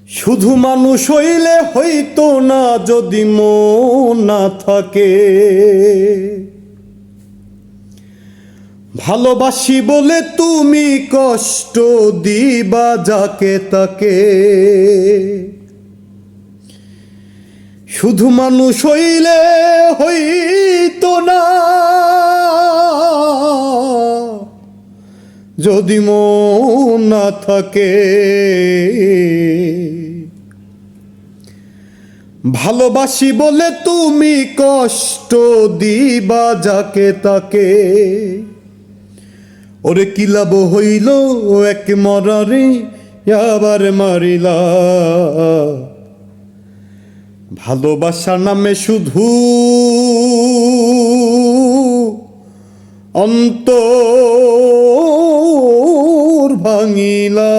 শুধু মানুষ হইলে হইতো না যদি মন না থাকে। ভালোবাসি বলে তুমি কষ্ট দিবা যাকে তাকে। শুধু মানুষ হইলে হইতো না যদি মন না থাকে। ভালোবাসি বলে তুমি কষ্ট দিবা যাকে তাকে। ওরে কি লাভ হইল এক মরারে আবার মারিলা। ভালোবাসার নামে শুধু অন্তর ভাঙিলা।